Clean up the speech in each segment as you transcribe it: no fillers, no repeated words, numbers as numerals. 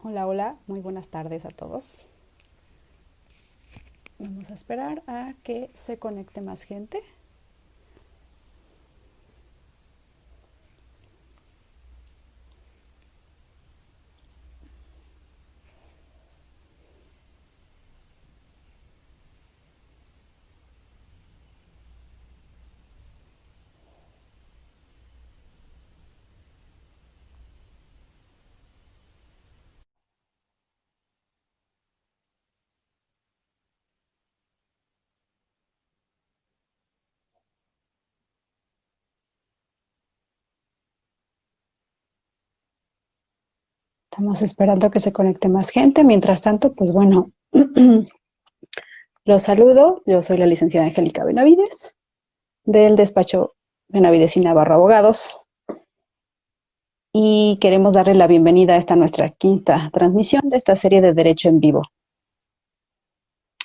Hola, hola, muy buenas tardes a todos. Vamos a esperar a que se conecte más gente. Estamos esperando a que se conecte más gente. Mientras tanto, pues bueno, los saludo. Yo soy la licenciada Angélica Benavides, del despacho Benavides y Navarro Abogados. Y queremos darle la bienvenida a esta nuestra quinta transmisión de esta serie de Derecho en Vivo.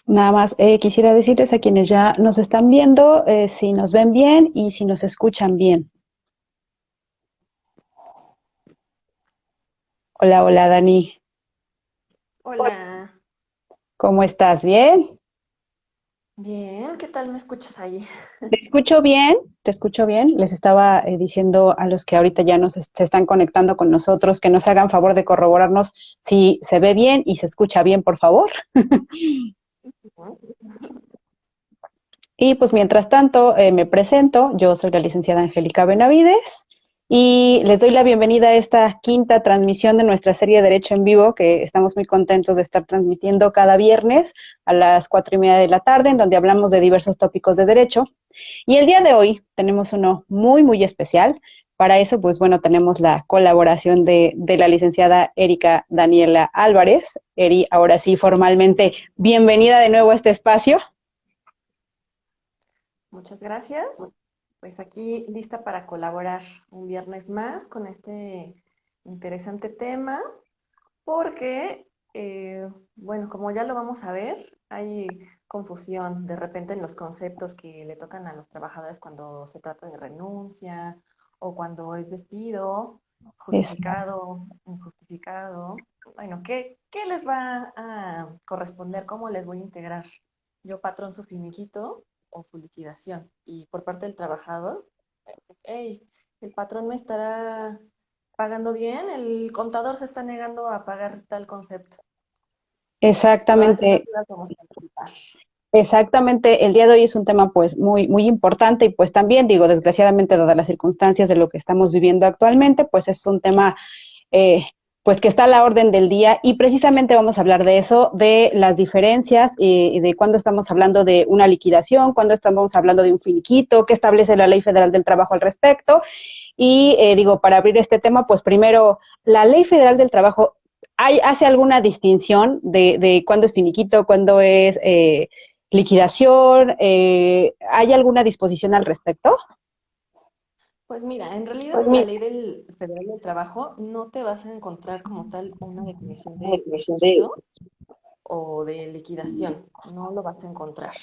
Nada más quisiera decirles a quienes ya nos están viendo si nos ven bien y si nos escuchan bien. Hola, hola, Dani. Hola, ¿Cómo estás? ¿Bien? bien, ¿qué tal me escuchas ahí? Te escucho bien, te escucho bien. Les estaba diciendo a los que ahorita ya se están conectando con nosotros que nos hagan favor de corroborarnos si se ve bien y se escucha bien, por favor. Ujú. Y pues mientras tanto, me presento. Yo soy la licenciada Angélica Benavides y les doy la bienvenida a esta quinta transmisión de nuestra serie de Derecho en Vivo, que estamos muy contentos de estar transmitiendo cada viernes a las 4:30 de la tarde, en donde hablamos de diversos tópicos de derecho. Y el día de hoy tenemos uno muy, muy especial. Para eso, pues bueno, tenemos la colaboración de la licenciada Erika Daniela Álvarez. Eri, ahora sí, formalmente, bienvenida de nuevo a este espacio. Muchas gracias. Pues aquí lista para colaborar un viernes más con este interesante tema, porque, bueno, como ya lo vamos a ver, hay confusión de repente en los conceptos que le tocan a los trabajadores cuando se trata de renuncia o cuando es despido, Es justificado, injustificado. Bueno, ¿qué les va a corresponder? ¿Cómo les voy a integrar? Yo, patrón, su finiquito o su liquidación. Y por parte del trabajador, hey, el patrón me estará pagando bien, el contador se está negando a pagar tal concepto. Pues todas esas exactamente. dudas vamos a anticipar. Exactamente, el día de hoy es un tema pues muy, muy importante y pues también digo, desgraciadamente, dadas las circunstancias de lo que estamos viviendo actualmente, pues es un tema eh, pues que está a la orden del día y precisamente vamos a hablar de eso, de las diferencias y de cuándo estamos hablando de una liquidación, cuándo estamos hablando de un finiquito, qué establece la Ley Federal del Trabajo al respecto. Y digo, para abrir este tema, pues primero, la Ley Federal del Trabajo hace alguna distinción de cuándo es finiquito, cuándo es liquidación. ¿Hay alguna disposición al respecto? Pues mira, en realidad en la ley del Federal del Trabajo no te vas a encontrar como tal una definición de finiquito o de liquidación. No lo vas a encontrar.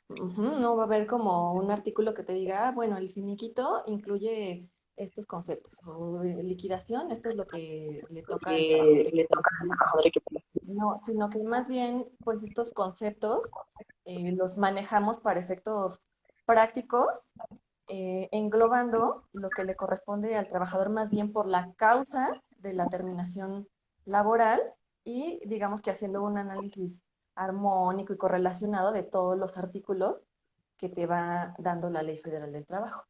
Ujú. No va a haber como un artículo que te diga, bueno, el finiquito incluye estos conceptos. O de liquidación, esto es lo que le toca al trabajador equivalente. No, sino que más bien, pues estos conceptos los manejamos para efectos prácticos, englobando lo que le corresponde al trabajador más bien por la causa de la terminación laboral y digamos que haciendo un análisis armónico y correlacionado de todos los artículos que te va dando la Ley Federal del Trabajo.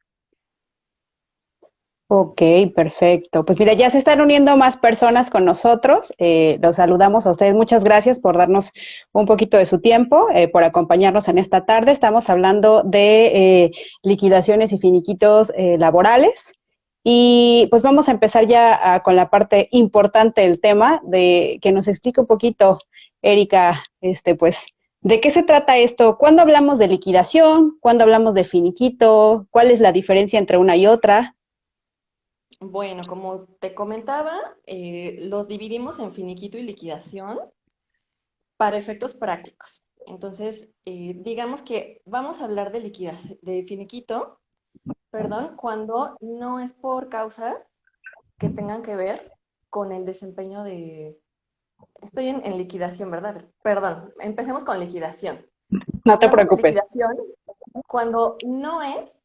Ok, perfecto. Pues mira, ya se están uniendo más personas con nosotros. Los saludamos a ustedes. Muchas gracias por darnos un poquito de su tiempo, por acompañarnos en esta tarde. Estamos hablando de liquidaciones y finiquitos laborales. Y pues vamos a empezar ya con la parte importante del tema, de que nos explique un poquito, Erika, pues, ¿de qué se trata esto? ¿Cuándo hablamos de liquidación? ¿Cuándo hablamos de finiquito? ¿Cuál es la diferencia entre una y otra? Bueno, como te comentaba, los dividimos en finiquito y liquidación para efectos prácticos. Entonces, digamos que vamos a hablar de liquidación, de finiquito, perdón, cuando no es por causas que tengan que ver con el desempeño Estoy en liquidación, ¿verdad? Perdón, empecemos con liquidación. No te Hablamos de preocupes. liquidación cuando no es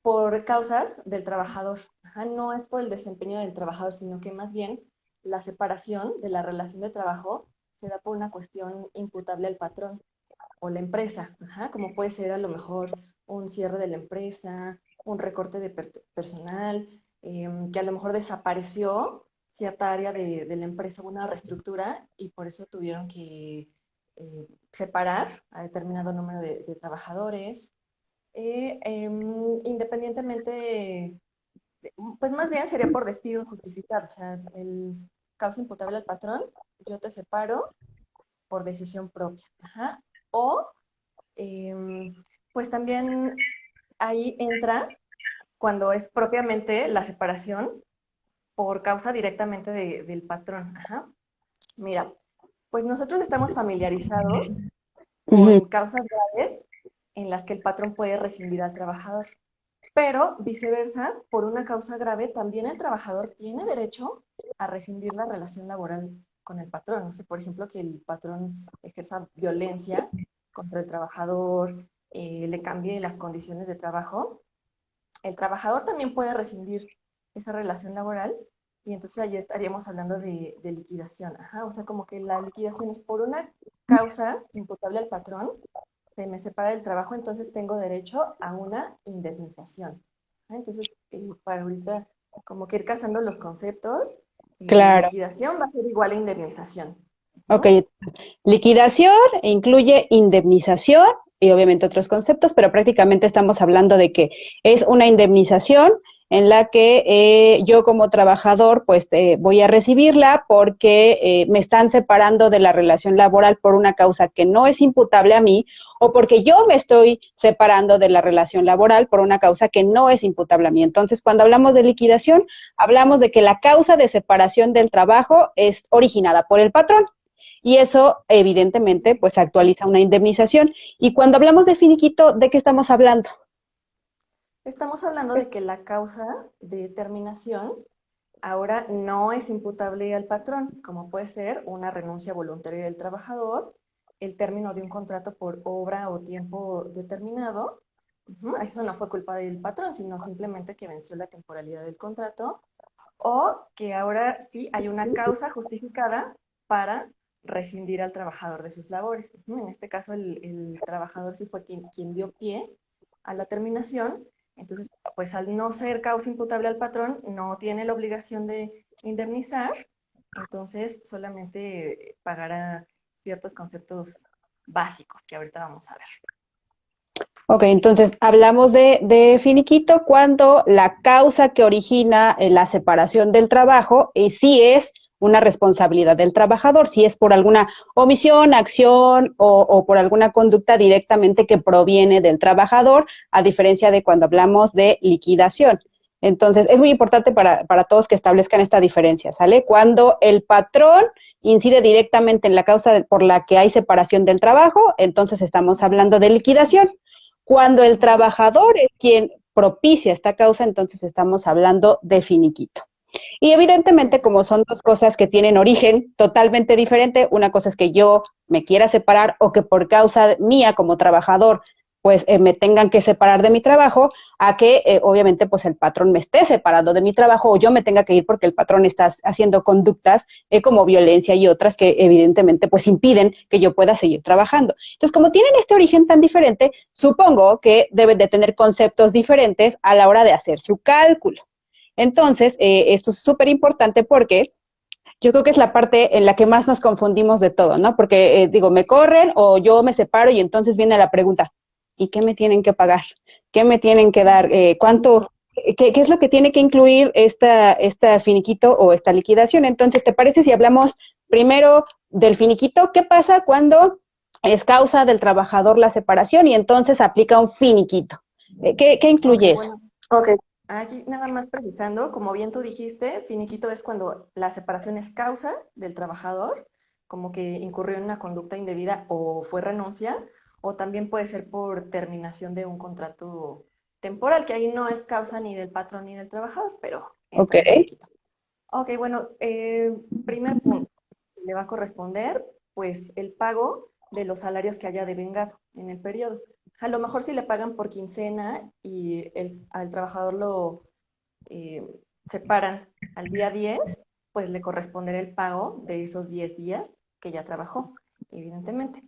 por causas del trabajador. Ajá, no es por el desempeño del trabajador, sino que más bien la separación de la relación de trabajo se da por una cuestión imputable al patrón o la empresa, ajá, como puede ser a lo mejor un cierre de la empresa, un recorte de personal, que a lo mejor desapareció cierta área de la empresa, una reestructura, y por eso tuvieron que separar a determinado número de trabajadores, independientemente, pues más bien sería por despido injustificado, o sea, el causa imputable al patrón, yo te separo por decisión propia. Ajá. O, eh, pues también ahí entra cuando es propiamente la separación por causa directamente del patrón. Ajá. Mira, pues nosotros estamos familiarizados Ujú. con causas graves en las que el patrón puede rescindir al trabajador. Pero viceversa, por una causa grave, también el trabajador tiene derecho a rescindir la relación laboral con el patrón. No sé, por ejemplo, que el patrón ejerza violencia contra el trabajador, le cambie las condiciones de trabajo. El trabajador también puede rescindir esa relación laboral y entonces ahí estaríamos hablando de liquidación. Ajá, o sea, como que la liquidación es por una causa imputable al patrón, se me separa del trabajo, entonces tengo derecho a una indemnización. Entonces, para ahorita, como que ir casando los conceptos, Claro. liquidación va a ser igual a indemnización. Ok, ¿No? liquidación incluye indemnización y obviamente otros conceptos, pero prácticamente estamos hablando de que es una indemnización en la que yo como trabajador pues voy a recibirla porque me están separando de la relación laboral por una causa que no es imputable a mí o porque yo me estoy separando de la relación laboral por una causa que no es imputable a mí. Entonces, cuando hablamos de liquidación, hablamos de que la causa de separación del trabajo es originada por el patrón y eso evidentemente pues actualiza una indemnización. Y cuando hablamos de finiquito, ¿de qué estamos hablando? Estamos hablando de que la causa de terminación ahora no es imputable al patrón, como puede ser una renuncia voluntaria del trabajador, el término de un contrato por obra o tiempo determinado. Eso no fue culpa del patrón, sino simplemente que venció la temporalidad del contrato, o que ahora sí hay una causa justificada para rescindir al trabajador de sus labores. En este caso, el trabajador sí fue quien dio pie a la terminación. Entonces, pues al no ser causa imputable al patrón, no tiene la obligación de indemnizar, entonces solamente pagará ciertos conceptos básicos que ahorita vamos a ver. Ok, entonces hablamos de finiquito cuando la causa que origina la separación del trabajo sí es una responsabilidad del trabajador, si es por alguna omisión, acción o por alguna conducta directamente que proviene del trabajador, a diferencia de cuando hablamos de liquidación. Entonces, es muy importante para todos que establezcan esta diferencia, ¿sale? Cuando el patrón incide directamente en la causa por la que hay separación del trabajo, entonces estamos hablando de liquidación. Cuando el trabajador es quien propicia esta causa, entonces estamos hablando de finiquito. Y evidentemente, como Exacto. son dos cosas que tienen origen totalmente diferente, una cosa es que yo me quiera separar o que por causa mía como trabajador, pues me tengan que separar de mi trabajo, a que obviamente pues el patrón me esté separando de mi trabajo o yo me tenga que ir porque el patrón está haciendo conductas como violencia y otras que evidentemente pues impiden que yo pueda seguir trabajando. Entonces, como tienen este origen tan diferente, supongo que deben de tener conceptos diferentes a la hora de hacer su cálculo. Entonces, esto es súper importante porque yo creo que es la parte en la que más nos confundimos de todo, ¿no? Porque digo, me corren o yo me separo y entonces viene la pregunta, ¿y qué me tienen que pagar? ¿Qué me tienen que dar? ¿Cuánto? ¿Qué es lo que tiene que incluir esta finiquito o esta liquidación? Entonces, ¿te parece si hablamos primero del finiquito? ¿Qué pasa cuando es causa del trabajador la separación y entonces aplica un finiquito? ¿Qué Ok, incluye eso? bueno, aquí nada más precisando, como bien tú dijiste, finiquito es cuando la separación es causa del trabajador, como que incurrió en una conducta indebida o fue renuncia, o también puede ser por terminación de un contrato temporal, que ahí no es causa ni del patrón ni del trabajador, pero Ok. entra en finiquito. Ok, bueno, primer punto. le va a corresponder pues el pago de los salarios que haya devengado en el periodo. A lo mejor si le pagan por quincena y al trabajador lo eh, separan al día 10, pues le corresponderá el pago de esos 10 días que ya trabajó, evidentemente.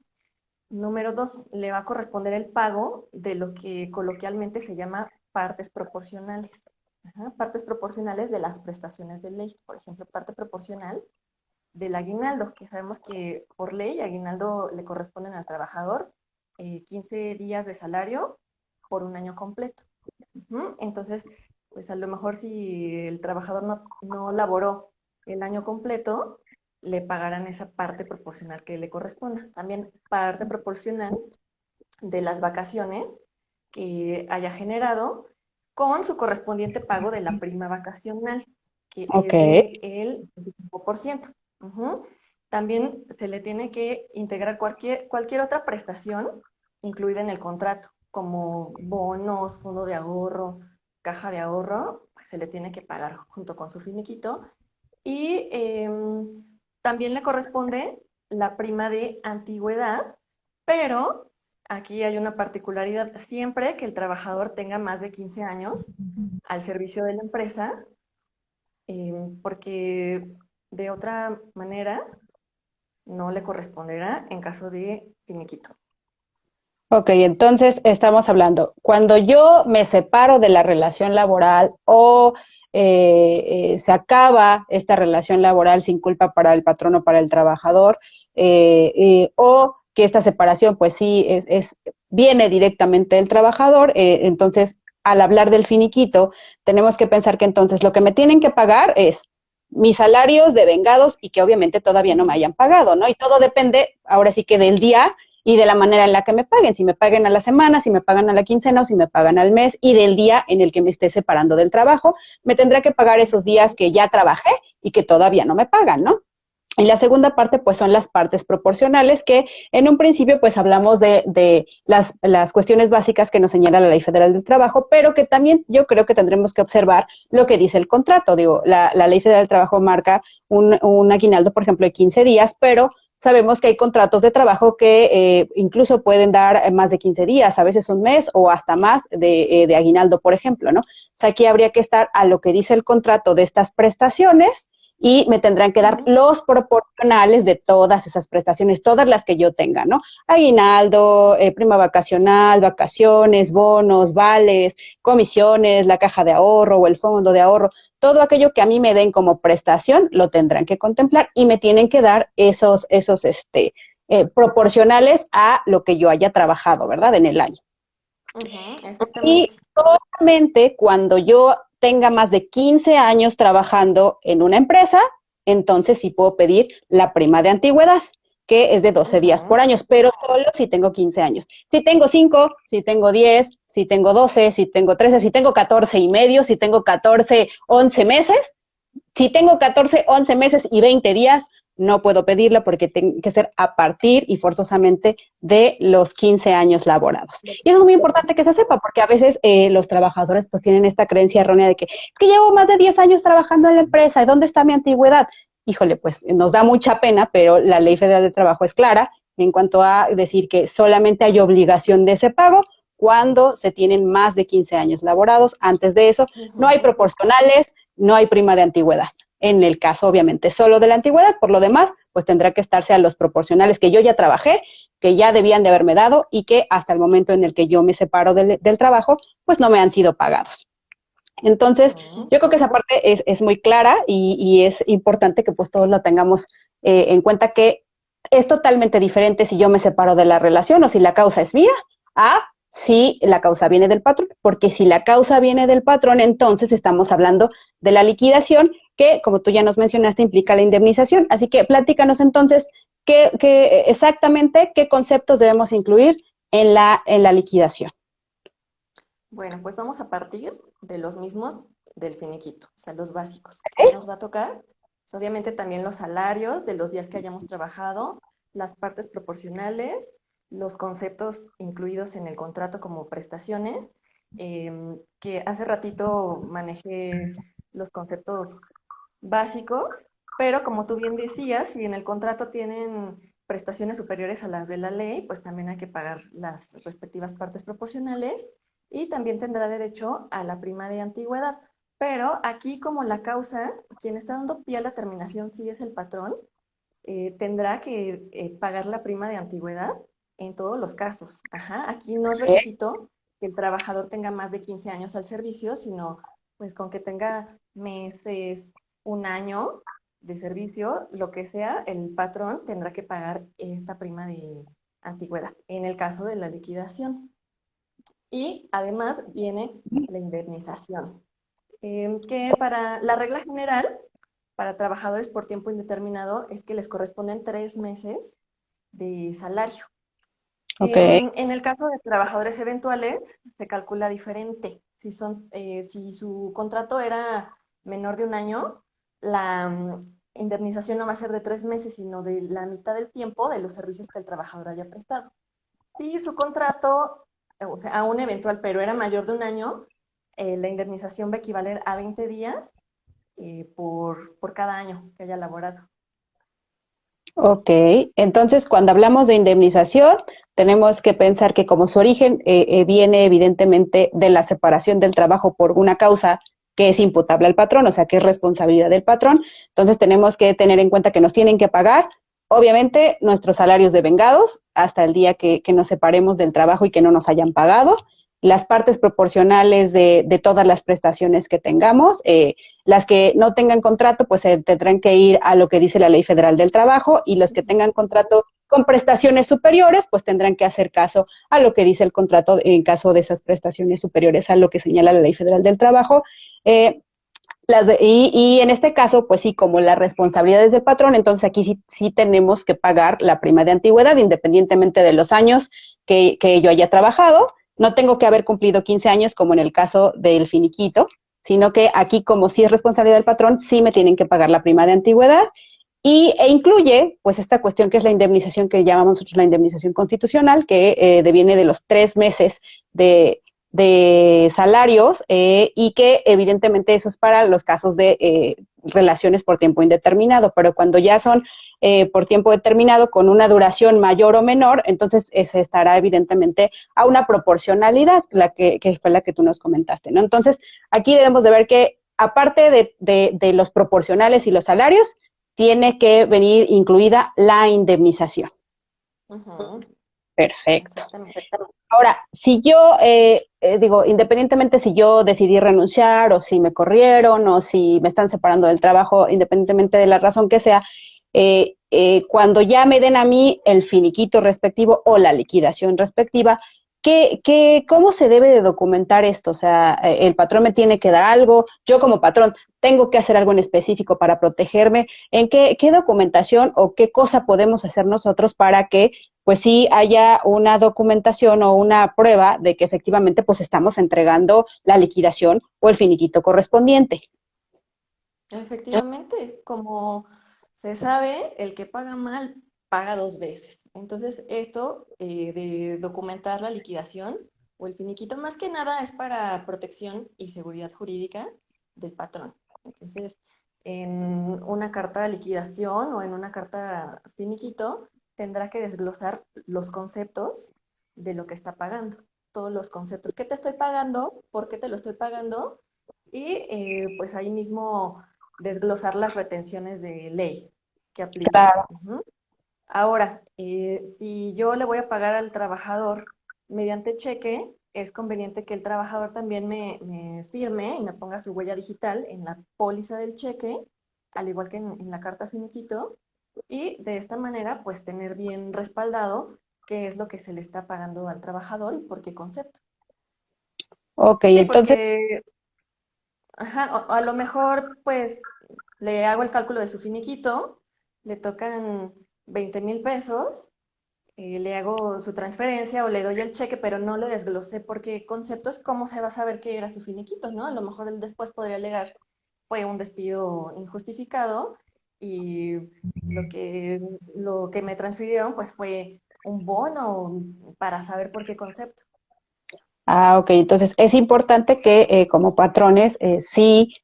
Número 2, le va a corresponder el pago de lo que coloquialmente se llama partes proporcionales. Ajá, partes proporcionales de las prestaciones de ley. Por ejemplo, parte proporcional del aguinaldo, que sabemos que por ley aguinaldo le corresponden al trabajador 15 días de salario por un año completo. Entonces, pues a lo mejor si el trabajador no laboró el año completo, le pagarán esa parte proporcional que le corresponda. También parte proporcional de las vacaciones que haya generado con su correspondiente pago de la prima vacacional, que Ok, es del 25%. También se le tiene que integrar cualquier otra prestación incluida en el contrato, como bonos, fondo de ahorro, caja de ahorro, pues se le tiene que pagar junto con su finiquito. Y también le corresponde la prima de antigüedad, pero aquí hay una particularidad. Siempre que el trabajador tenga más de 15 años al servicio de la empresa, porque de otra manera no le corresponderá en caso de finiquito. ok, entonces estamos hablando, cuando yo me separo de la relación laboral o se acaba esta relación laboral sin culpa para el patrón o para el trabajador, o que esta separación pues sí viene directamente del trabajador, entonces al hablar del finiquito tenemos que pensar que entonces lo que me tienen que pagar es mis salarios devengados y que obviamente todavía no me hayan pagado, ¿no? Y todo depende ahora sí que del día y de la manera en la que me paguen, si me paguen a la semana, si me pagan a la quincena o si me pagan al mes y del día en el que me esté separando del trabajo, me tendrá que pagar esos días que ya trabajé y que todavía no me pagan, ¿no? Y la segunda parte, pues, son las partes proporcionales, que en un principio, pues, hablamos de las cuestiones básicas que nos señala la Ley Federal del Trabajo, pero que también yo creo que tendremos que observar lo que dice el contrato. Digo, la Ley Federal del Trabajo marca un aguinaldo, por ejemplo, de 15 días, pero sabemos que hay contratos de trabajo que incluso pueden dar más de 15 días, a veces un mes o hasta más de aguinaldo, por ejemplo, ¿no? O sea, aquí habría que estar a lo que dice el contrato de estas prestaciones y me tendrán que dar los proporcionales de todas esas prestaciones, todas las que yo tenga, ¿no? Aguinaldo, prima vacacional, vacaciones, bonos, vales, comisiones, la caja de ahorro o el fondo de ahorro, todo aquello que a mí me den como prestación lo tendrán que contemplar y me tienen que dar esos proporcionales a lo que yo haya trabajado, ¿verdad? En el año. Y Exactamente. solamente cuando yo tenga más de 15 años trabajando en una empresa, entonces sí puedo pedir la prima de antigüedad, que es de 12 días por año, pero solo si tengo 15 años. Si tengo 5, si tengo 10, si tengo 12, si tengo 13, si tengo 14 y medio, si tengo 14, 11 meses, si tengo 14, 11 meses y 20 días, no puedo pedirla porque tiene que ser a partir y forzosamente de los 15 años laborados. Y eso es muy importante que se sepa porque a veces los trabajadores pues tienen esta creencia errónea de que es que llevo más de 10 años trabajando en la empresa, ¿y dónde está mi antigüedad? Híjole, pues nos da mucha pena, pero la Ley Federal de Trabajo es clara en cuanto a decir que solamente hay obligación de ese pago cuando se tienen más de 15 años laborados. Antes de eso, no hay proporcionales, no hay prima de antigüedad. En el caso, obviamente, solo de la antigüedad, por lo demás, pues tendrá que estarse a los proporcionales que yo ya trabajé, que ya debían de haberme dado y que hasta el momento en el que yo me separo del trabajo, pues no me han sido pagados. Entonces, yo creo que esa parte es muy clara y es importante que pues todos lo tengamos en cuenta que es totalmente diferente si yo me separo de la relación o si la causa es mía a si la causa viene del patrón, porque si la causa viene del patrón, entonces estamos hablando de la liquidación que, como tú ya nos mencionaste, implica la indemnización. Así que platícanos entonces exactamente qué conceptos debemos incluir en la liquidación. Bueno, pues vamos a partir de los mismos del finiquito, o sea, los básicos. ¿Qué nos va a tocar? Pues obviamente también los salarios de los días que hayamos trabajado, las partes proporcionales, los conceptos incluidos en el contrato como prestaciones, que hace ratito manejé los conceptos básicos Pero como tú bien decías, si en el contrato tienen prestaciones superiores a las de la ley, pues también hay que pagar las respectivas partes proporcionales y también tendrá derecho a la prima de antigüedad. Pero aquí como la causa, quien está dando pie a la terminación sí es el patrón, tendrá que pagar la prima de antigüedad en todos los casos. Ajá, aquí no es requisito que el trabajador tenga más de 15 años al servicio, sino pues con que tenga meses, un año de servicio, lo que sea, el patrón tendrá que pagar esta prima de antigüedad en el caso de la liquidación. Y además viene la indemnización, que para la regla general, para trabajadores por tiempo indeterminado, es que les corresponden 3 meses de salario. Ok. En el caso de trabajadores eventuales, se calcula diferente. Si su contrato era menor de un año, la indemnización no va a ser de 3 meses, sino de la mitad del tiempo de los servicios que el trabajador haya prestado. Si su contrato, o sea, aún eventual, pero era mayor de un año, la indemnización va a equivaler a 20 días por cada año que haya laborado. Ok, entonces cuando hablamos de indemnización, tenemos que pensar que como su origen viene evidentemente de la separación del trabajo por una causa que es imputable al patrón, o sea, que es responsabilidad del patrón, entonces tenemos que tener en cuenta que nos tienen que pagar, obviamente, nuestros salarios devengados hasta el día que nos separemos del trabajo y que no nos hayan pagado, las partes proporcionales de todas las prestaciones que tengamos, las que no tengan contrato, pues tendrán que ir a lo que dice la Ley Federal del Trabajo y los que tengan contrato con prestaciones superiores, pues tendrán que hacer caso a lo que dice el contrato en caso de esas prestaciones superiores a lo que señala la Ley Federal del Trabajo. Y en este caso, pues sí, como la responsabilidad es del patrón, entonces aquí sí tenemos que pagar la prima de antigüedad, independientemente de los años que yo haya trabajado. No tengo que haber cumplido 15 años como en el caso del finiquito, sino que aquí como sí es responsabilidad del patrón, sí me tienen que pagar la prima de antigüedad e incluye pues esta cuestión que es la indemnización que llamamos nosotros la indemnización constitucional, que deviene de los 3 meses de salarios y que evidentemente eso es para los casos de relaciones por tiempo indeterminado, pero cuando ya son por tiempo determinado con una duración mayor o menor, entonces se estará evidentemente a una proporcionalidad, que fue la que tú nos comentaste, ¿no? Entonces, aquí debemos de ver que aparte de los proporcionales y los salarios, tiene que venir incluida la indemnización. Ujú, Perfecto. exactamente. Ahora, si yo, digo, independientemente si yo decidí renunciar o si me corrieron o si me están separando del trabajo, independientemente de la razón que sea, cuando ya me den a mí el finiquito respectivo o la liquidación respectiva, ¿cómo se debe de documentar esto? O sea, el patrón me tiene que dar algo, yo como patrón tengo que hacer algo en específico para protegerme. ¿En qué documentación o qué cosa podemos hacer nosotros para que pues sí haya una documentación o una prueba de que efectivamente pues estamos entregando la liquidación o el finiquito correspondiente? Efectivamente, como se sabe, el que paga mal paga 2 veces. Entonces, esto de documentar la liquidación o el finiquito, más que nada es para protección y seguridad jurídica del patrón. Entonces, en una carta de liquidación o en una carta finiquito, tendrá que desglosar los conceptos de lo que está pagando. Todos los conceptos. ¿Qué te estoy pagando? ¿Por qué te lo estoy pagando? Y pues ahí mismo desglosar las retenciones de ley que aplican. Claro. Ujú. Ahora, si yo le voy a pagar al trabajador mediante cheque, es conveniente que el trabajador también me firme y me ponga su huella digital en la póliza del cheque, al igual que en la carta finiquito, y de esta manera, pues tener bien respaldado qué es lo que se le está pagando al trabajador y por qué concepto. Ok, Sí, entonces, porque ajá, o a lo mejor, pues, le hago el cálculo de su finiquito, le tocan 20,000 pesos, le hago su transferencia o le doy el cheque, pero no le desglosé por qué conceptos, ¿cómo se va a saber que era su finiquito, no? A lo mejor él después podría alegar, fue un despido injustificado y lo que me transfirieron, pues, fue un bono para saber por qué concepto. ok, entonces es importante que como patrones sí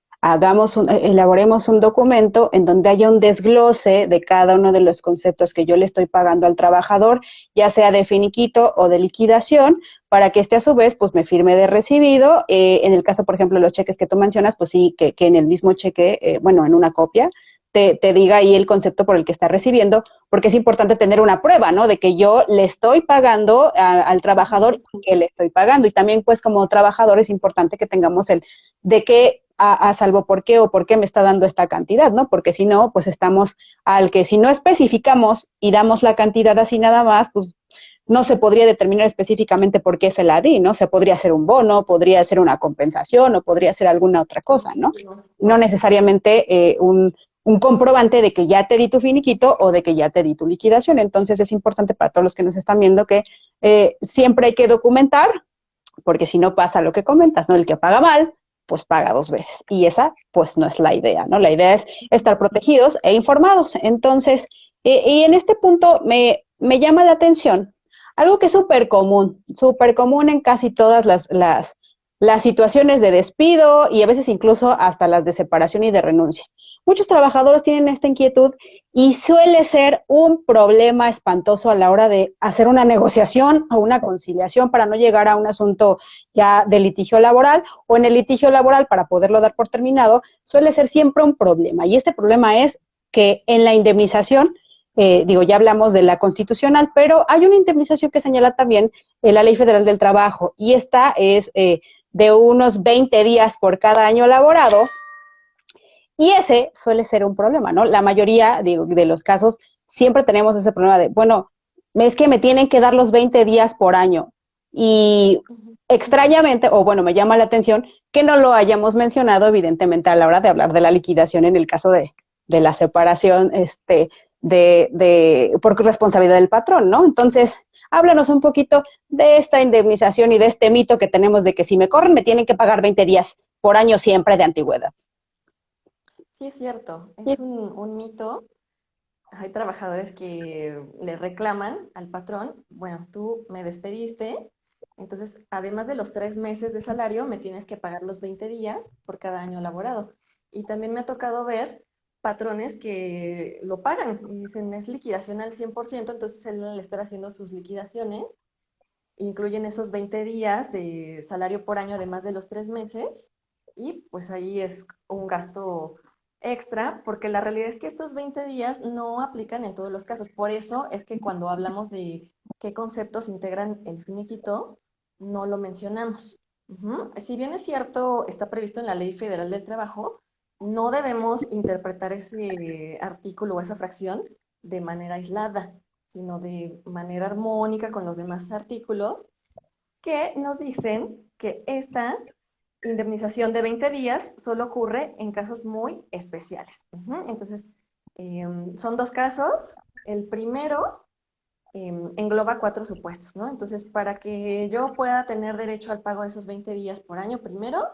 elaboremos un documento en donde haya un desglose de cada uno de los conceptos que yo le estoy pagando al trabajador, ya sea de finiquito o de liquidación, para que este a su vez pues me firme de recibido. En el caso, por ejemplo, de los cheques que tú mencionas, pues sí, que en el mismo cheque, bueno, en una copia, te diga ahí el concepto por el que está recibiendo, porque es importante tener una prueba, ¿no? De que yo le estoy pagando al trabajador y que le estoy pagando. Y también, pues, como trabajador es importante que tengamos el de qué a salvo por qué o por qué me está dando esta cantidad, ¿no? Porque si no, pues estamos al que si no especificamos y damos la cantidad así nada más, pues no se podría determinar específicamente por qué se la di, ¿no? Se podría ser un bono, podría ser una compensación o podría ser alguna otra cosa, ¿no? No necesariamente un comprobante de que ya te di tu finiquito o de que ya te di tu liquidación. Entonces es importante para todos los que nos están viendo que siempre hay que documentar, porque si no pasa lo que comentas, ¿no? El que paga mal, pues paga dos veces. Y esa, pues no es la idea, ¿no? La idea es estar protegidos e informados. Entonces, y en este punto me llama la atención algo que es súper común en casi todas las situaciones de despido y a veces incluso hasta las de separación y de renuncia. Muchos trabajadores tienen esta inquietud y suele ser un problema espantoso a la hora de hacer una negociación o una conciliación para no llegar a un asunto ya de litigio laboral o en el litigio laboral para poderlo dar por terminado, suele ser siempre un problema. Y este problema es que en la indemnización, ya hablamos de la constitucional, pero hay una indemnización que señala también la Ley Federal del Trabajo y esta es de unos 20 días por cada año laborado. Y ese suele ser un problema, ¿no? La mayoría de los casos siempre tenemos ese problema de, bueno, es que me tienen que dar los 20 días por año. Y extrañamente, o bueno, me llama la atención que no lo hayamos mencionado, evidentemente, a la hora de hablar de la liquidación en el caso de la separación por responsabilidad del patrón, ¿no? Entonces, háblanos un poquito de esta indemnización y de este mito que tenemos de que si me corren me tienen que pagar 20 días por año siempre de antigüedad. Sí, es cierto, es un mito. Hay trabajadores que le reclaman al patrón, bueno, tú me despediste, entonces además de los 3 meses de salario, me tienes que pagar los 20 días por cada año laborado. Y también me ha tocado ver patrones que lo pagan y dicen es liquidación al 100%, entonces él al estar haciendo sus liquidaciones, incluyen esos 20 días de salario por año además de los 3 meses, y pues ahí es un gasto extra, porque la realidad es que estos 20 días no aplican en todos los casos. Por eso es que cuando hablamos de qué conceptos integran el finiquito, no lo mencionamos. Si bien es cierto, está previsto en la Ley Federal del Trabajo, no debemos interpretar ese artículo o esa fracción de manera aislada, sino de manera armónica con los demás artículos que nos dicen que esta indemnización de 20 días solo ocurre en casos muy especiales. Entonces, son dos casos. El primero engloba 4 supuestos, ¿no? Entonces, para que yo pueda tener derecho al pago de esos 20 días por año, primero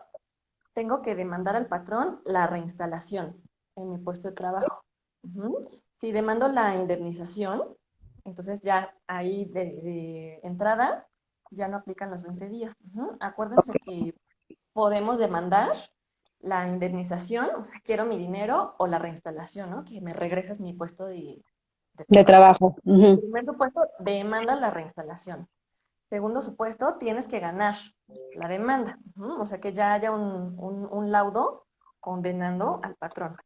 tengo que demandar al patrón la reinstalación en mi puesto de trabajo. Si demando la indemnización, entonces ya ahí de entrada ya no aplican los 20 días. Acuérdense que podemos demandar la indemnización, o sea, quiero mi dinero, o la reinstalación, ¿no? Que me regreses mi puesto de De trabajo. trabajo. Primer supuesto, demanda la reinstalación. Segundo supuesto, tienes que ganar la demanda, o sea, que ya haya un laudo condenando al patrón.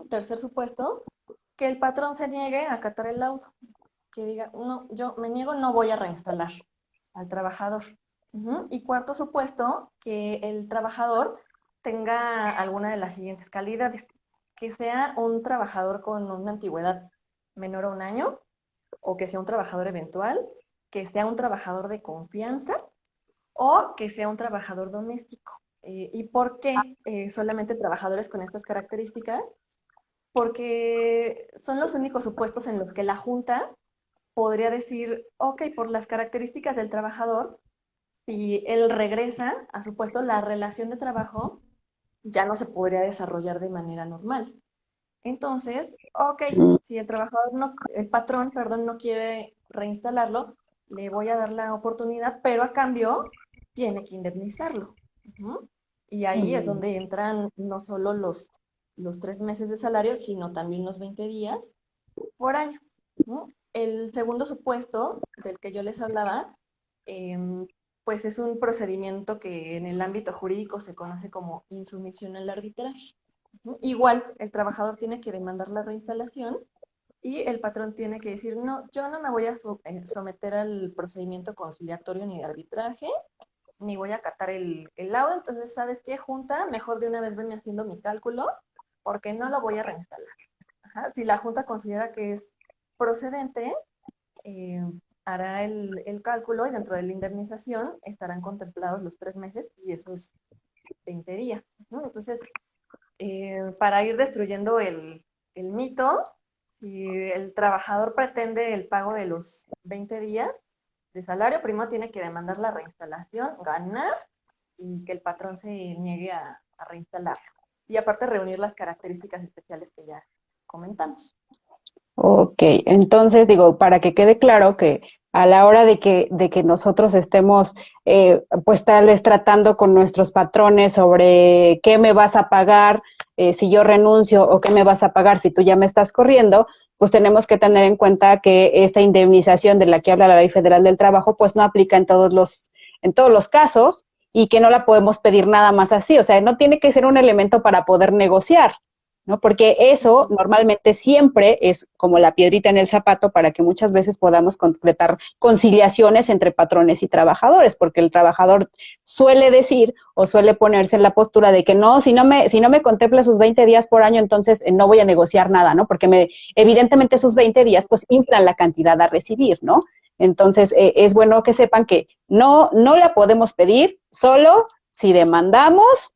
Tercer supuesto, que el patrón se niegue a acatar el laudo, que diga, no, yo me niego, no voy a reinstalar al trabajador. Y cuarto supuesto, que el trabajador tenga alguna de las siguientes calidades, que sea un trabajador con una antigüedad menor a un año, o que sea un trabajador eventual, que sea un trabajador de confianza o que sea un trabajador doméstico. ¿Y por qué solamente trabajadores con estas características? Porque son los únicos supuestos en los que la Junta podría decir, ok, por las características del trabajador, si él regresa a su puesto, la relación de trabajo ya no se podría desarrollar de manera normal. Entonces, ok, si el trabajador no, el patrón, perdón, no quiere reinstalarlo, le voy a dar la oportunidad, pero a cambio tiene que indemnizarlo. Y ahí es Mm. donde entran no solo los 3 meses de salario, sino también los 20 días por año, ¿no? El segundo supuesto del que yo les hablaba, em, pues es un procedimiento que en el ámbito jurídico se conoce como insumisión al arbitraje. ¿No? Igual, el trabajador tiene que demandar la reinstalación y el patrón tiene que decir, no, yo no me voy a someter al procedimiento conciliatorio ni de arbitraje, ni voy a acatar el laudo, entonces, ¿sabes qué, junta? Mejor de una vez venme haciendo mi cálculo, porque no lo voy a reinstalar. Ajá. Si la junta considera que es procedente, eh, hará el cálculo y dentro de la indemnización estarán contemplados los 3 meses y esos 20 días, ¿no? Entonces, para ir destruyendo el mito, si el trabajador pretende el pago de los 20 días de salario, primero tiene que demandar la reinstalación, ganar y que el patrón se niegue a reinstalarlo. Y aparte reunir las características especiales que ya comentamos. Ok, entonces digo, para que quede claro que a la hora de que nosotros estemos, pues tal vez tratando con nuestros patrones sobre qué me vas a pagar si yo renuncio o qué me vas a pagar si tú ya me estás corriendo, pues tenemos que tener en cuenta que esta indemnización de la que habla la Ley Federal del Trabajo, pues no aplica en todos los casos y que no la podemos pedir nada más así. O sea, no tiene que ser un elemento para poder negociar. ¿No? Porque eso normalmente siempre es como la piedrita en el zapato para que muchas veces podamos concretar conciliaciones entre patrones y trabajadores, porque el trabajador suele decir o suele ponerse en la postura de que no, si no me contempla sus 20 días por año, entonces no voy a negociar nada, ¿no? Porque evidentemente esos 20 días pues inflan la cantidad a recibir, ¿no? Entonces es bueno que sepan que no la podemos pedir solo si demandamos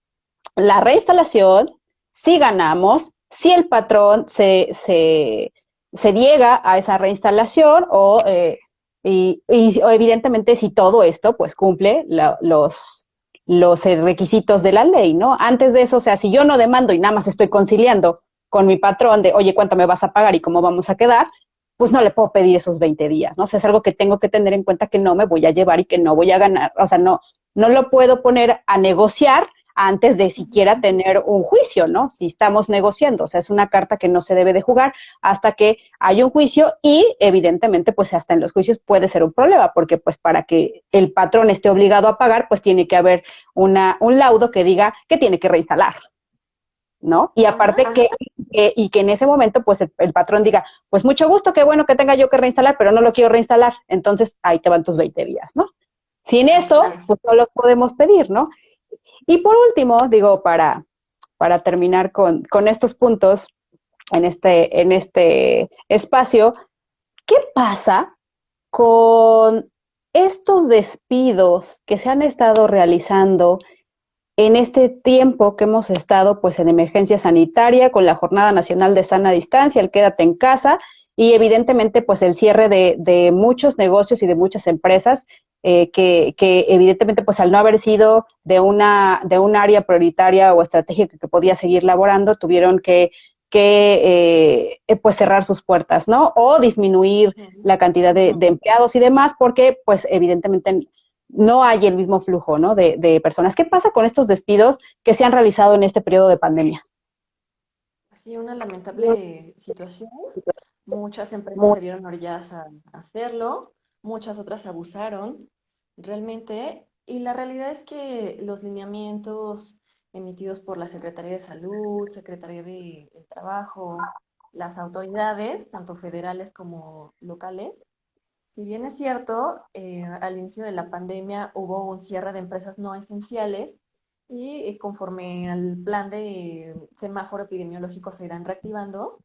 la reinstalación, si ganamos, si el patrón se niega a esa reinstalación o evidentemente si todo esto pues cumple los requisitos de la ley, ¿no? Antes de eso, o sea, si yo no demando y nada más estoy conciliando con mi patrón de, oye, ¿cuánto me vas a pagar y cómo vamos a quedar? Pues no le puedo pedir esos 20 días, ¿no? O sea, es algo que tengo que tener en cuenta que no me voy a llevar y que no voy a ganar, o sea, no lo puedo poner a negociar antes de siquiera tener un juicio, ¿no? Si estamos negociando, o sea, es una carta que no se debe de jugar hasta que hay un juicio y evidentemente pues hasta en los juicios puede ser un problema porque pues para que el patrón esté obligado a pagar pues tiene que haber un laudo que diga que tiene que reinstalar, ¿no? Y aparte Ajá. que en ese momento pues el patrón diga, pues mucho gusto, qué bueno que tenga yo que reinstalar, pero no lo quiero reinstalar, entonces ahí te van tus 20 días, ¿no? Sin esto, pues no los podemos pedir, ¿no? Y por último, digo, para terminar con estos puntos en este espacio, ¿qué pasa con estos despidos que se han estado realizando en este tiempo que hemos estado pues en emergencia sanitaria con la Jornada Nacional de Sana Distancia, el quédate en casa y evidentemente pues el cierre de muchos negocios y de muchas empresas que evidentemente pues al no haber sido de un área prioritaria o estratégica que podía seguir laborando, tuvieron que pues cerrar sus puertas, ¿no? O disminuir la cantidad de empleados y demás, porque pues evidentemente no hay el mismo flujo, ¿no? de personas. ¿Qué pasa con estos despidos que se han realizado en este periodo de pandemia? Sí, una lamentable situación. Muchas empresas se vieron orilladas a hacerlo, muchas otras abusaron realmente. Y la realidad es que los lineamientos emitidos por la Secretaría de Salud, Secretaría del Trabajo, las autoridades, tanto federales como locales, si bien es cierto, al inicio de la pandemia hubo un cierre de empresas no esenciales y conforme al plan de semáforo epidemiológico se irán reactivando,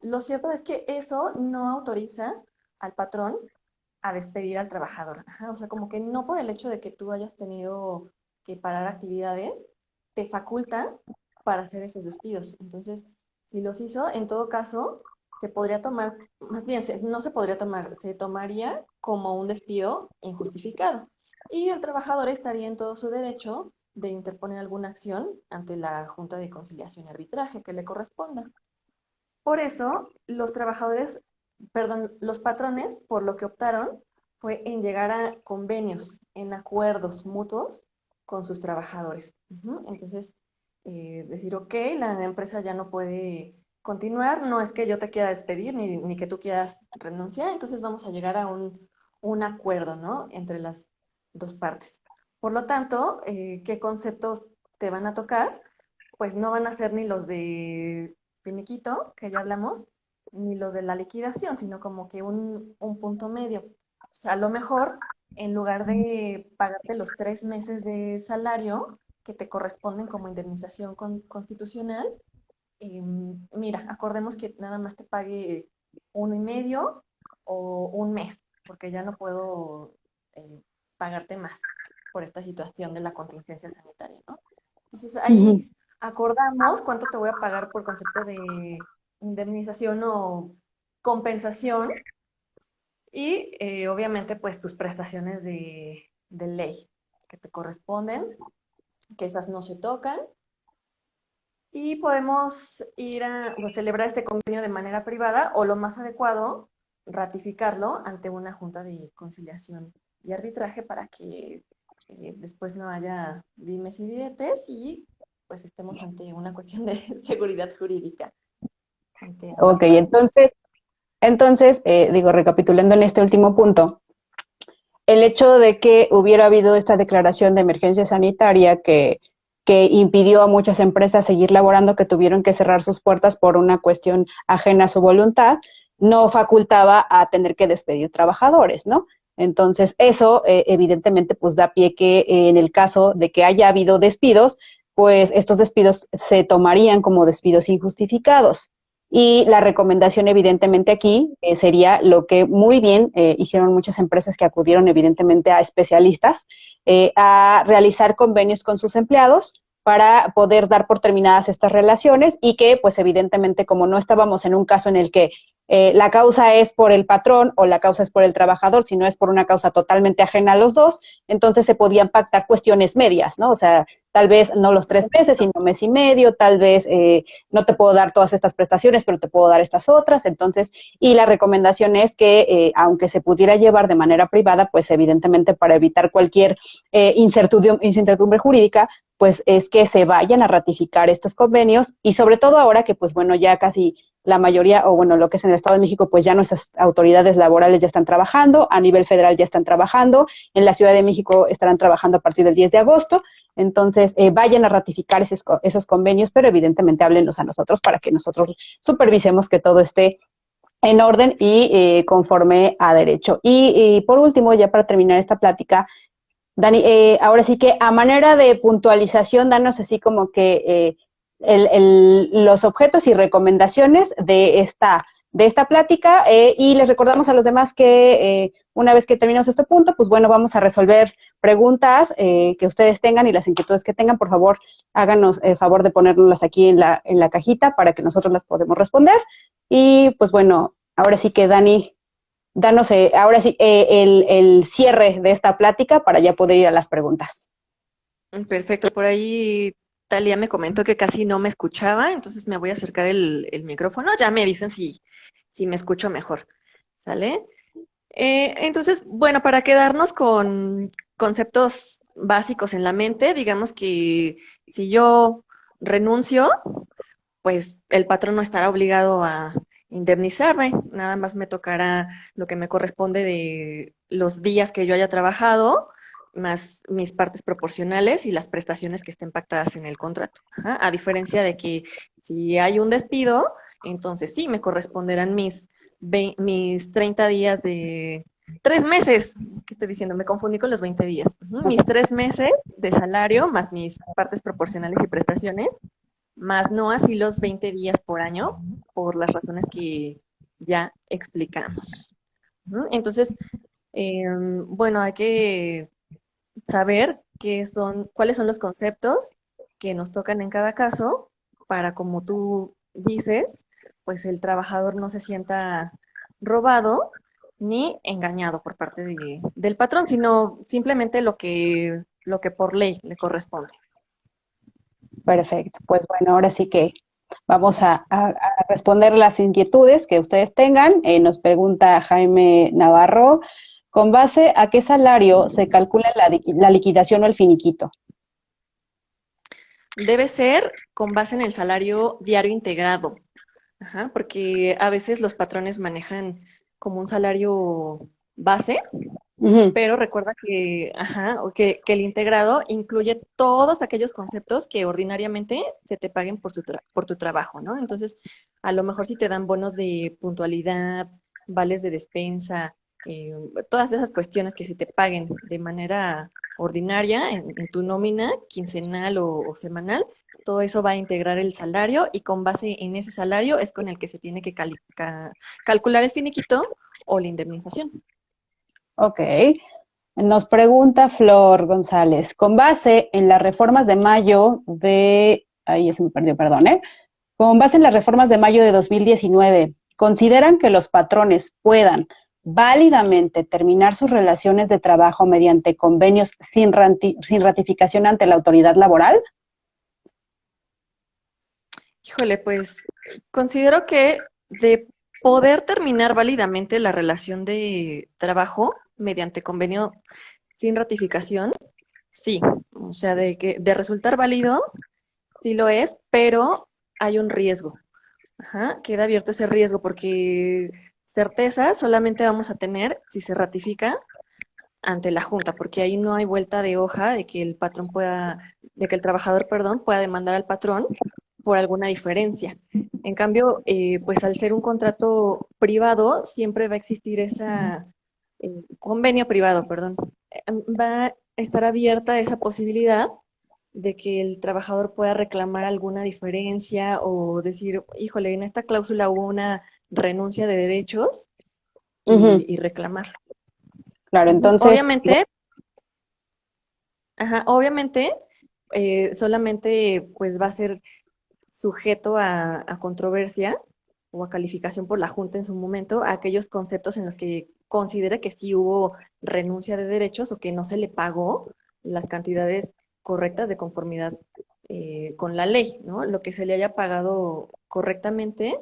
lo cierto es que eso no autoriza al patrón a despedir al trabajador. Ajá, o sea, como que no por el hecho de que tú hayas tenido que parar actividades, te faculta para hacer esos despidos. Entonces, si los hizo, en todo caso, se podría tomar, más bien, no se podría tomar, se tomaría como un despido injustificado. Y el trabajador estaría en todo su derecho de interponer alguna acción ante la Junta de Conciliación y Arbitraje que le corresponda. Por eso, los trabajadores, perdón, los patrones, por lo que optaron, fue en llegar a convenios, en acuerdos mutuos con sus trabajadores. Entonces, decir, ok, la empresa ya no puede continuar, no es que yo te quiera despedir ni que tú quieras renunciar, entonces vamos a llegar a un acuerdo, ¿no? Entre las dos partes. Por lo tanto, ¿qué conceptos te van a tocar? Pues no van a ser ni los de finiquito, que ya hablamos, ni los de la liquidación, sino como que un punto medio. O sea, a lo mejor, en lugar de pagarte los 3 meses de salario que te corresponden como indemnización constitucional, mira, acordemos que nada más te pague 1 y medio o un mes, porque ya no puedo pagarte más por esta situación de la contingencia sanitaria, ¿no? Entonces ahí acordamos cuánto te voy a pagar por concepto de indemnización o compensación y obviamente pues tus prestaciones de ley que te corresponden, que esas no se tocan. Y podemos ir a pues, celebrar este convenio de manera privada o lo más adecuado, ratificarlo ante una junta de conciliación y arbitraje para que después no haya dimes y diretes y pues estemos ante una cuestión de seguridad jurídica ante ambas Ok, partes. digo, recapitulando en este último punto, el hecho de que hubiera habido esta declaración de emergencia sanitaria que impidió a muchas empresas seguir laborando, que tuvieron que cerrar sus puertas por una cuestión ajena a su voluntad, no facultaba a tener que despedir trabajadores, ¿no? Entonces, eso evidentemente pues da pie que en el caso de que haya habido despidos, pues estos despidos se tomarían como despidos injustificados. Y la recomendación, evidentemente, aquí sería lo que muy bien hicieron muchas empresas que acudieron, evidentemente, a especialistas, a realizar convenios con sus empleados para poder dar por terminadas estas relaciones y que, pues, evidentemente, como no estábamos en un caso en el que la causa es por el patrón o la causa es por el trabajador, sino es por una causa totalmente ajena a los dos, entonces se podían pactar cuestiones medias, ¿no? O sea, tal vez no los 3 meses, sino mes y medio, tal vez no te puedo dar todas estas prestaciones, pero te puedo dar estas otras. Entonces, y la recomendación es que, aunque se pudiera llevar de manera privada, pues evidentemente para evitar cualquier incertidumbre jurídica, pues es que se vayan a ratificar estos convenios y sobre todo ahora que, pues bueno, ya casi la mayoría, o bueno, lo que es en el Estado de México, pues ya nuestras autoridades laborales ya están trabajando, a nivel federal ya están trabajando, en la Ciudad de México estarán trabajando a partir del 10 de agosto, entonces vayan a ratificar esos convenios, pero evidentemente háblenos a nosotros para que nosotros supervisemos que todo esté en orden y conforme a derecho. Y por último, ya para terminar esta plática, Dani, ahora sí que a manera de puntualización, danos así como que los objetos y recomendaciones de esta plática y les recordamos a los demás que una vez que terminemos este punto, pues bueno, vamos a resolver preguntas que ustedes tengan y las inquietudes que tengan. Por favor, háganos el favor de ponerlas aquí en la cajita para que nosotros las podamos responder. Y pues bueno, ahora sí que Dani, danos ahora sí el cierre de esta plática para ya poder ir a las preguntas. Perfecto, por ahí Talia me comentó que casi no me escuchaba, entonces me voy a acercar el micrófono, ya me dicen si me escucho mejor, ¿sale? Entonces, bueno, para quedarnos con conceptos básicos en la mente, digamos que si yo renuncio, pues el patrón no estará obligado a indemnizarme, nada más me tocará lo que me corresponde de los días que yo haya trabajado, más mis partes proporcionales y las prestaciones que estén pactadas en el contrato. Ajá. A diferencia de que si hay un despido, entonces sí me corresponderán mis 30 días de 3 meses, ¿qué estoy diciendo? Me confundí con los 20 días. Mis 3 meses de salario más mis partes proporcionales y prestaciones más no así los 20 días por año, por las razones que ya explicamos. Entonces, bueno, hay que saber cuáles son los conceptos que nos tocan en cada caso para, como tú dices, pues el trabajador no se sienta robado ni engañado por parte del patrón, sino simplemente lo que por ley le corresponde. Perfecto. Pues bueno, ahora sí que vamos a responder las inquietudes que ustedes tengan. Nos pregunta Jaime Navarro, ¿con base a qué salario se calcula la liquidación o el finiquito? debe ser con base en el salario diario integrado. Ajá, porque a veces los patrones manejan como un salario base, Ujú. pero recuerda que, ajá, o que el integrado incluye todos aquellos conceptos que ordinariamente se te paguen por tu trabajo, ¿no? Entonces, a lo mejor si te dan bonos de puntualidad, vales de despensa, eh, todas esas cuestiones que se te paguen de manera ordinaria en tu nómina, quincenal o semanal, todo eso va a integrar el salario y con base en ese salario es con el que se tiene que calcular el finiquito o la indemnización. Ok. Nos pregunta Flor González, con base en las reformas de mayo de, ahí ya se me perdió, perdón, ¿eh? Con base en las reformas de mayo de 2019, ¿consideran que los patrones puedan válidamente terminar sus relaciones de trabajo mediante convenios sin ratificación ante la autoridad laboral? Híjole, pues considero que de poder terminar válidamente la relación de trabajo mediante convenio sin ratificación, sí. O sea, de resultar válido, sí lo es, pero hay un riesgo. Ajá, queda abierto ese riesgo porque certeza solamente vamos a tener si se ratifica ante la Junta, porque ahí no hay vuelta de hoja de que el patrón pueda, de que el trabajador, perdón, pueda demandar al patrón por alguna diferencia. En cambio, pues al ser un contrato privado, siempre va a existir esa convenio privado, perdón, va a estar abierta esa posibilidad de que el trabajador pueda reclamar alguna diferencia o decir, híjole, en esta cláusula hubo una renuncia de derechos Ujú. y reclamarlo. Claro, Ujú. entonces, Obviamente, ajá, obviamente, solamente pues va a ser sujeto a controversia o a calificación por la Junta en su momento a aquellos conceptos en los que considere que sí hubo renuncia de derechos o que no se le pagó las cantidades correctas de conformidad con la ley, ¿no? Lo que se le haya pagado correctamente,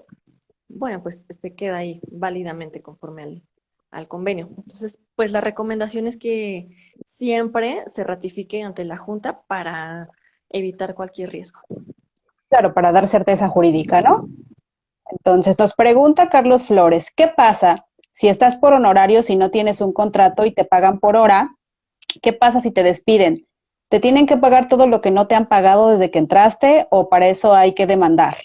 bueno, pues se queda ahí válidamente conforme al convenio. Entonces, pues la recomendación es que siempre se ratifique ante la Junta para evitar cualquier riesgo. claro, para dar certeza jurídica, ¿no? Entonces, nos pregunta Carlos Flores, ¿qué pasa si estás por honorarios y no tienes un contrato y te pagan por hora? ¿Qué pasa si te despiden? ¿Te tienen que pagar todo lo que no te han pagado desde que entraste o para eso hay que demandar?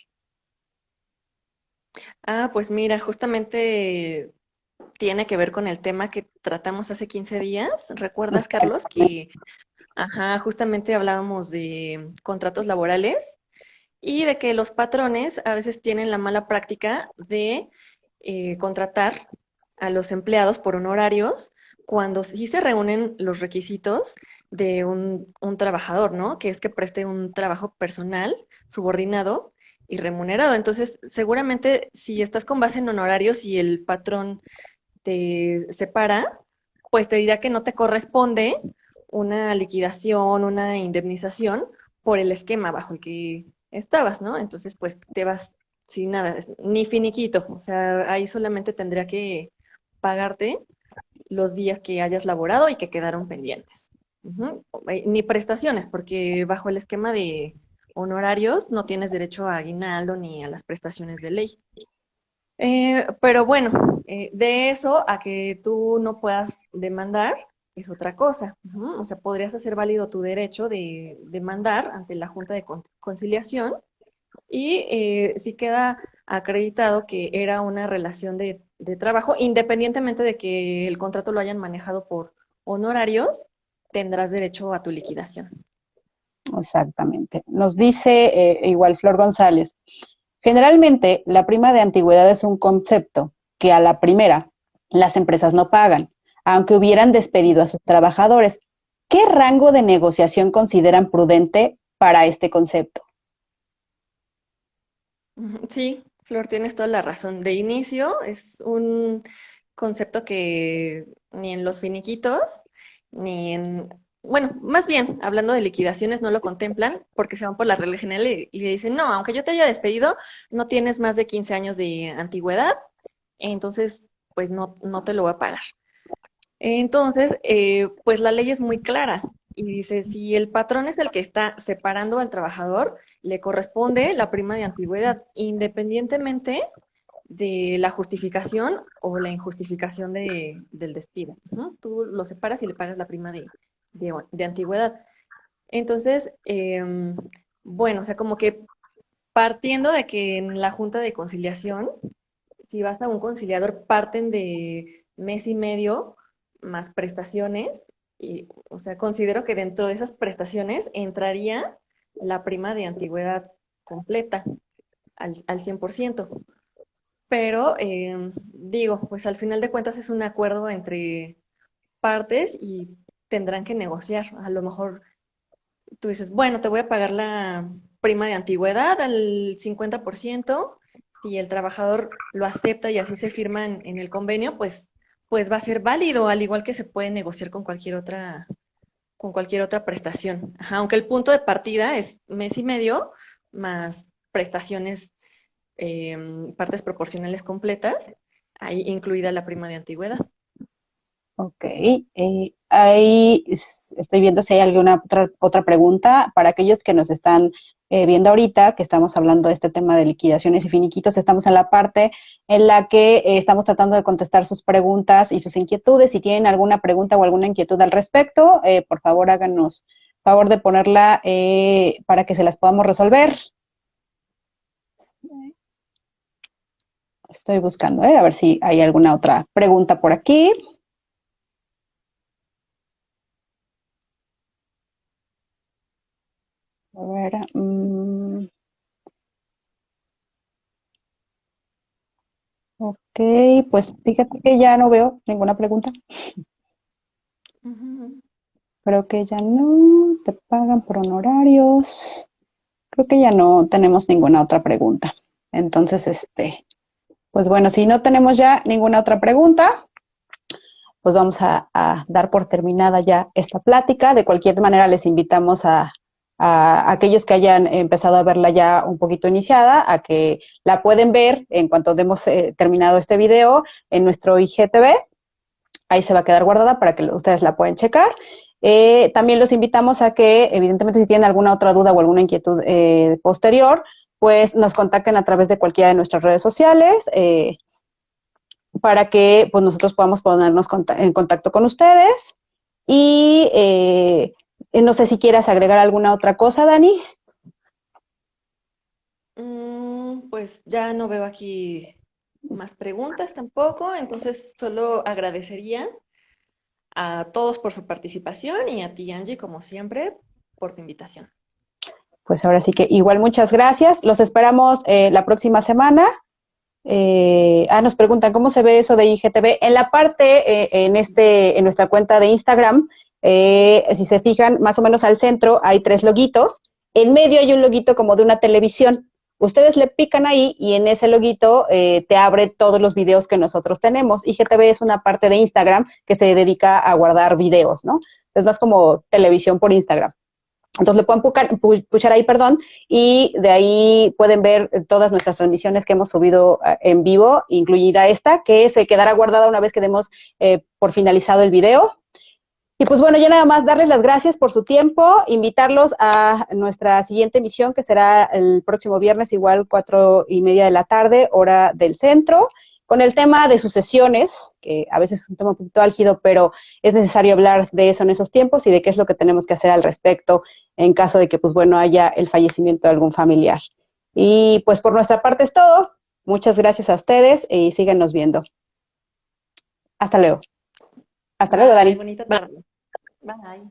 Ah, pues mira, justamente tiene que ver con el tema que tratamos hace 15 días. ¿Recuerdas, Carlos, Exactamente. que, ajá, justamente hablábamos de contratos laborales y de que los patrones a veces tienen la mala práctica de contratar a los empleados por honorarios cuando sí se reúnen los requisitos de un trabajador, ¿no? Que es que preste un trabajo personal, subordinado y remunerado. Entonces, seguramente si estás con base en honorarios y el patrón te separa, pues te dirá que no te corresponde una liquidación, una indemnización por el esquema bajo el que estabas, ¿no? Entonces, pues te vas sin nada, ni finiquito, o sea, ahí solamente tendría que pagarte los días que hayas laborado y que quedaron pendientes. Ujú. Ni prestaciones, porque bajo el esquema de honorarios no tienes derecho a aguinaldo ni a las prestaciones de ley. Pero bueno, de eso a que tú no puedas demandar es otra cosa. Ujú. O sea, podrías hacer válido tu derecho de demandar ante la Junta de Conciliación y si queda acreditado que era una relación de trabajo, independientemente de que el contrato lo hayan manejado por honorarios, tendrás derecho a tu liquidación. Exactamente. Nos dice igual Flor González, generalmente la prima de antigüedad es un concepto que a la primera las empresas no pagan, aunque hubieran despedido a sus trabajadores. ¿Qué rango de negociación consideran prudente para este concepto? Ujú. Sí, Flor, tienes toda la razón. De inicio es un concepto que ni en los finiquitos, ni en, bueno, más bien, hablando de liquidaciones, no lo contemplan porque se van por la regla general y le dicen, no, aunque yo te haya despedido, no tienes más de 15 años de antigüedad, entonces, pues no te lo voy a pagar. Entonces, pues la ley es muy clara. y dice, si el patrón es el que está separando al trabajador, le corresponde la prima de antigüedad, independientemente de la justificación o la injustificación del despido. ¿No? Tú lo separas y le pagas la prima de antigüedad. Entonces, bueno, o sea, como que partiendo de que en la Junta de Conciliación, si vas a un conciliador, parten de mes y medio más prestaciones, y, o sea, considero que dentro de esas prestaciones entraría la prima de antigüedad completa al 100%. Pero digo, pues al final de cuentas es un acuerdo entre partes y tendrán que negociar. A lo mejor tú dices, bueno, te voy a pagar la prima de antigüedad al 50%. Si el trabajador lo acepta y así se firma en el convenio, pues va a ser válido, al igual que se puede negociar con cualquier otra prestación. Ajá, aunque el punto de partida es mes y medio más prestaciones, partes proporcionales completas, ahí incluida la prima de antigüedad. Ok, ahí estoy viendo si hay alguna otra pregunta para aquellos que nos están viendo ahorita, que estamos hablando de este tema de liquidaciones y finiquitos. Estamos en la parte en la que estamos tratando de contestar sus preguntas y sus inquietudes. Si tienen alguna pregunta o alguna inquietud al respecto, por favor háganos favor de ponerla para que se las podamos resolver. Estoy buscando, a ver si hay alguna otra pregunta por aquí. A ver, ok, pues fíjate que ya no veo ninguna pregunta. Ujú. Creo que ya no, te pagan por honorarios. Creo que ya no tenemos ninguna otra pregunta. Entonces, pues bueno, si no tenemos ya ninguna otra pregunta, pues vamos a dar por terminada ya esta plática. De cualquier manera, les invitamos a aquellos que hayan empezado a verla ya un poquito iniciada, a que la pueden ver en cuanto demos terminado este video en nuestro IGTV. Ahí se va a quedar guardada para que ustedes la puedan checar. También los invitamos a que, evidentemente, si tienen alguna otra duda o alguna inquietud posterior, pues nos contacten a través de cualquiera de nuestras redes sociales para que pues, nosotros podamos ponernos en contacto con ustedes. Y no sé si quieras agregar alguna otra cosa, Dani. Pues ya no veo aquí más preguntas tampoco, entonces solo agradecería a todos por su participación y a ti, Angie, como siempre, por tu invitación. Pues ahora sí que igual muchas gracias. Los esperamos la próxima semana. Nos preguntan cómo se ve eso de IGTV. En la parte, en nuestra cuenta de Instagram, si se fijan, más o menos al centro hay 3 loguitos. En medio hay un loguito como de una televisión. Ustedes le pican ahí y en ese loguito te abre todos los videos que nosotros tenemos. IGTV es una parte de Instagram que se dedica a guardar videos, ¿no? Es más como televisión por Instagram. Entonces le pueden puchar ahí, perdón, y de ahí pueden ver todas nuestras transmisiones que hemos subido en vivo, incluida esta, que se quedará guardada una vez que demos por finalizado el video. Y pues bueno, ya nada más darles las gracias por su tiempo, invitarlos a nuestra siguiente emisión, que será el próximo viernes, igual 4:30 de la tarde, hora del centro, con el tema de sucesiones, que a veces es un tema un poquito álgido, pero es necesario hablar de eso en esos tiempos y de qué es lo que tenemos que hacer al respecto en caso de que, pues bueno, haya el fallecimiento de algún familiar. Y pues por nuestra parte es todo. Muchas gracias a ustedes y síguenos viendo. Hasta luego. Hasta luego, Bye, Dani. bonita tarde. Bye.